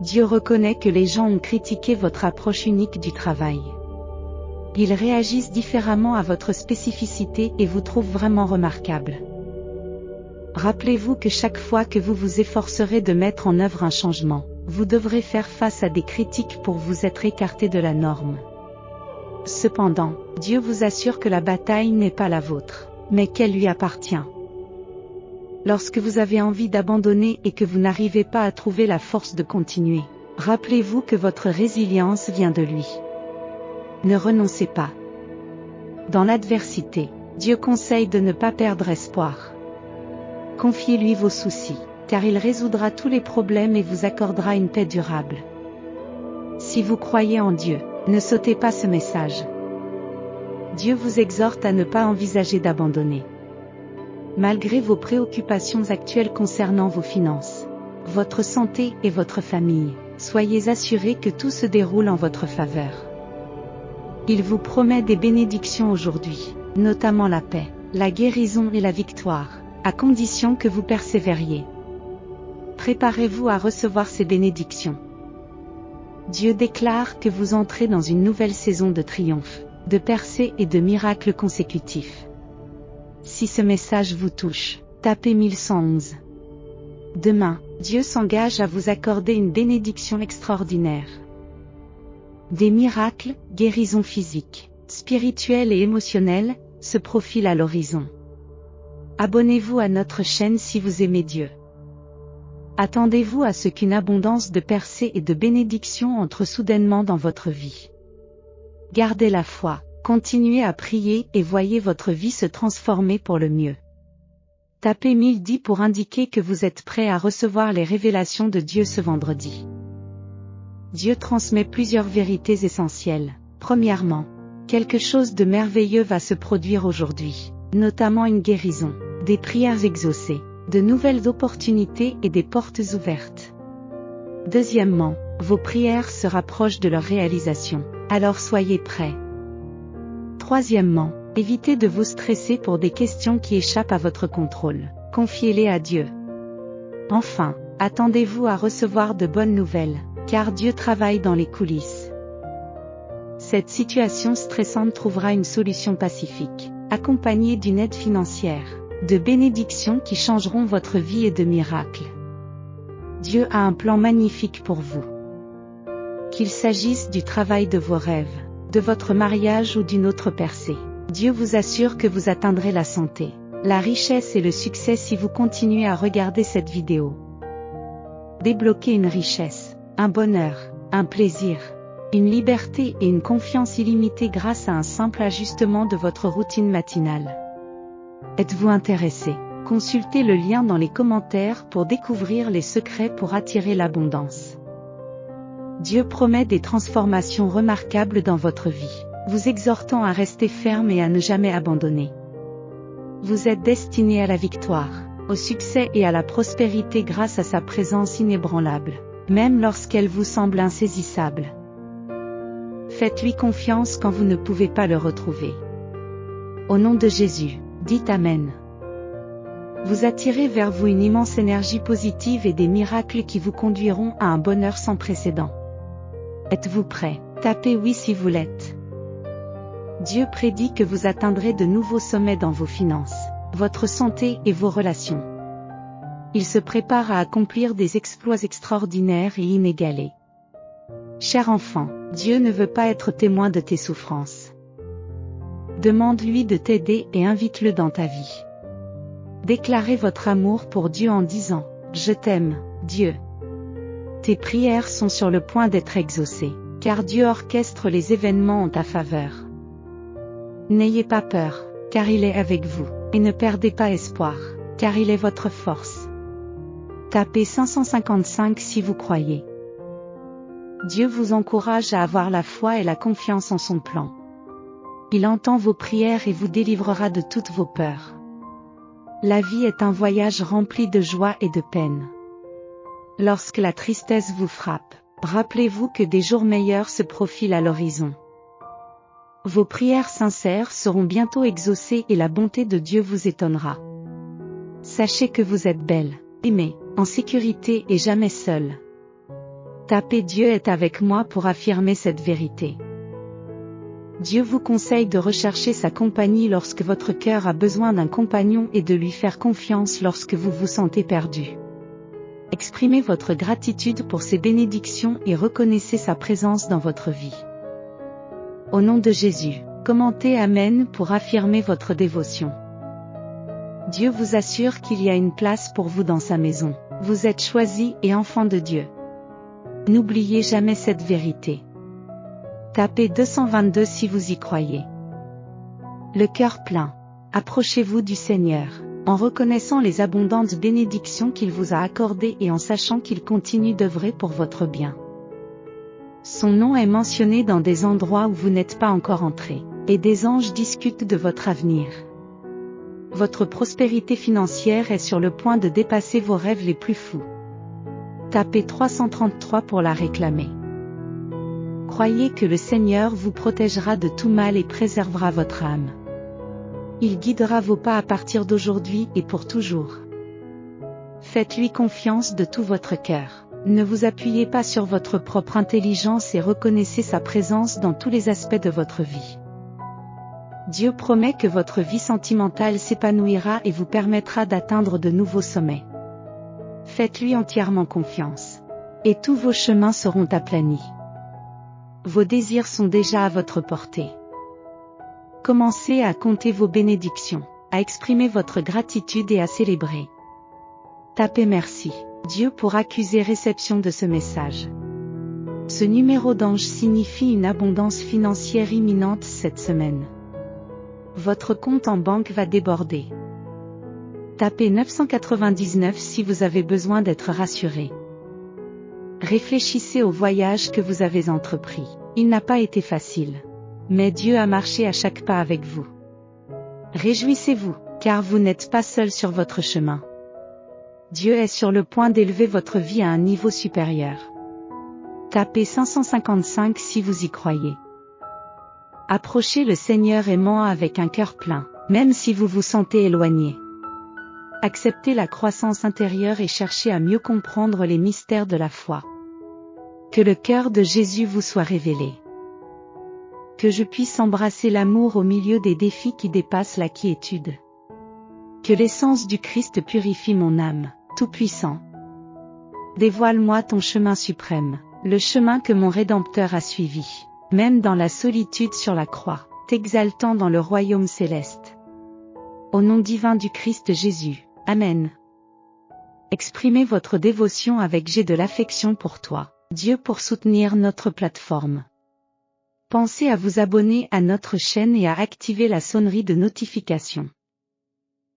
Dieu reconnaît que les gens ont critiqué votre approche unique du travail. Ils réagissent différemment à votre spécificité et vous trouvent vraiment remarquable. Rappelez-vous que chaque fois que vous vous efforcerez de mettre en œuvre un changement, vous devrez faire face à des critiques pour vous être écarté de la norme. Cependant, Dieu vous assure que la bataille n'est pas la vôtre, mais qu'elle lui appartient. Lorsque vous avez envie d'abandonner et que vous n'arrivez pas à trouver la force de continuer, rappelez-vous que votre résilience vient de lui. Ne renoncez pas. Dans l'adversité, Dieu conseille de ne pas perdre espoir. Confiez-lui vos soucis, car il résoudra tous les problèmes et vous accordera une paix durable. Si vous croyez en Dieu, ne sautez pas ce message. Dieu vous exhorte à ne pas envisager d'abandonner. Malgré vos préoccupations actuelles concernant vos finances, votre santé et votre famille, soyez assurés que tout se déroule en votre faveur. Il vous promet des bénédictions aujourd'hui, notamment la paix, la guérison et la victoire, à condition que vous persévériez. Préparez-vous à recevoir ces bénédictions. Dieu déclare que vous entrez dans une nouvelle saison de triomphe, de percées et de miracles consécutifs. Si ce message vous touche, tapez 1111. Demain, Dieu s'engage à vous accorder une bénédiction extraordinaire. Des miracles, guérisons physiques, spirituelles et émotionnelles, se profilent à l'horizon. Abonnez-vous à notre chaîne si vous aimez Dieu. Attendez-vous à ce qu'une abondance de percées et de bénédictions entre soudainement dans votre vie. Gardez la foi, continuez à prier et voyez votre vie se transformer pour le mieux. Tapez 1010 pour indiquer que vous êtes prêt à recevoir les révélations de Dieu ce vendredi. Dieu transmet plusieurs vérités essentielles. Premièrement, quelque chose de merveilleux va se produire aujourd'hui, notamment une guérison, des prières exaucées, de nouvelles opportunités et des portes ouvertes. Deuxièmement, vos prières se rapprochent de leur réalisation, alors soyez prêts. Troisièmement, évitez de vous stresser pour des questions qui échappent à votre contrôle, confiez-les à Dieu. Enfin, attendez-vous à recevoir de bonnes nouvelles, car Dieu travaille dans les coulisses. Cette situation stressante trouvera une solution pacifique, accompagnée d'une aide financière, de bénédictions qui changeront votre vie et de miracles. Dieu a un plan magnifique pour vous. Qu'il s'agisse du travail de vos rêves, de votre mariage ou d'une autre percée, Dieu vous assure que vous atteindrez la santé, la richesse et le succès si vous continuez à regarder cette vidéo. Débloquez une richesse, un bonheur, un plaisir, une liberté et une confiance illimitée grâce à un simple ajustement de votre routine matinale. Êtes-vous intéressé? Consultez le lien dans les commentaires pour découvrir les secrets pour attirer l'abondance. Dieu promet des transformations remarquables dans votre vie, vous exhortant à rester ferme et à ne jamais abandonner. Vous êtes destiné à la victoire, au succès et à la prospérité grâce à sa présence inébranlable, même lorsqu'elle vous semble insaisissable. Faites-lui confiance quand vous ne pouvez pas le retrouver. Au nom de Jésus, dites Amen. Vous attirez vers vous une immense énergie positive et des miracles qui vous conduiront à un bonheur sans précédent. Êtes-vous prêt? Tapez oui si vous l'êtes. Dieu prédit que vous atteindrez de nouveaux sommets dans vos finances, votre santé et vos relations. Il se prépare à accomplir des exploits extraordinaires et inégalés. Cher enfant, Dieu ne veut pas être témoin de tes souffrances. Demande-lui de t'aider et invite-le dans ta vie. Déclarez votre amour pour Dieu en disant « Je t'aime, Dieu ». Tes prières sont sur le point d'être exaucées, car Dieu orchestre les événements en ta faveur. N'ayez pas peur, car il est avec vous, et ne perdez pas espoir, car il est votre force. Tapez 555 si vous croyez. Dieu vous encourage à avoir la foi et la confiance en son plan. Il entend vos prières et vous délivrera de toutes vos peurs. La vie est un voyage rempli de joie et de peine. Lorsque la tristesse vous frappe, rappelez-vous que des jours meilleurs se profilent à l'horizon. Vos prières sincères seront bientôt exaucées et la bonté de Dieu vous étonnera. Sachez que vous êtes belle, aimée, en sécurité et jamais seule. Tapez Dieu est avec moi pour affirmer cette vérité. Dieu vous conseille de rechercher sa compagnie lorsque votre cœur a besoin d'un compagnon et de lui faire confiance lorsque vous vous sentez perdu. Exprimez votre gratitude pour ses bénédictions et reconnaissez sa présence dans votre vie. Au nom de Jésus, commentez Amen pour affirmer votre dévotion. Dieu vous assure qu'il y a une place pour vous dans sa maison. Vous êtes choisi et enfant de Dieu. N'oubliez jamais cette vérité. Tapez 222 si vous y croyez. Le cœur plein. Approchez-vous du Seigneur, en reconnaissant les abondantes bénédictions qu'il vous a accordées et en sachant qu'il continue d'œuvrer pour votre bien. Son nom est mentionné dans des endroits où vous n'êtes pas encore entré, et des anges discutent de votre avenir. Votre prospérité financière est sur le point de dépasser vos rêves les plus fous. Tapez 333 pour la réclamer. Croyez que le Seigneur vous protégera de tout mal et préservera votre âme. Il guidera vos pas à partir d'aujourd'hui et pour toujours. Faites-lui confiance de tout votre cœur. Ne vous appuyez pas sur votre propre intelligence et reconnaissez sa présence dans tous les aspects de votre vie. Dieu promet que votre vie sentimentale s'épanouira et vous permettra d'atteindre de nouveaux sommets. Faites-lui entièrement confiance. Et tous vos chemins seront aplanis. Vos désirs sont déjà à votre portée. Commencez à compter vos bénédictions, à exprimer votre gratitude et à célébrer. Tapez merci, Dieu pour accuser réception de ce message. Ce numéro d'ange signifie une abondance financière imminente cette semaine. Votre compte en banque va déborder. Tapez 999 si vous avez besoin d'être rassuré. Réfléchissez au voyage que vous avez entrepris. Il n'a pas été facile. Mais Dieu a marché à chaque pas avec vous. Réjouissez-vous, car vous n'êtes pas seul sur votre chemin. Dieu est sur le point d'élever votre vie à un niveau supérieur. Tapez 555 si vous y croyez. Approchez le Seigneur aimant avec un cœur plein, même si vous vous sentez éloigné. Acceptez la croissance intérieure et cherchez à mieux comprendre les mystères de la foi. Que le cœur de Jésus vous soit révélé. Que je puisse embrasser l'amour au milieu des défis qui dépassent la quiétude. Que l'essence du Christ purifie mon âme, Tout-Puissant. Dévoile-moi ton chemin suprême, le chemin que mon Rédempteur a suivi, même dans la solitude sur la croix, t'exaltant dans le royaume céleste. Au nom divin du Christ Jésus. Amen. Exprimez votre dévotion avec J'ai de l'affection pour toi, Dieu pour soutenir notre plateforme. Pensez à vous abonner à notre chaîne et à activer la sonnerie de notification.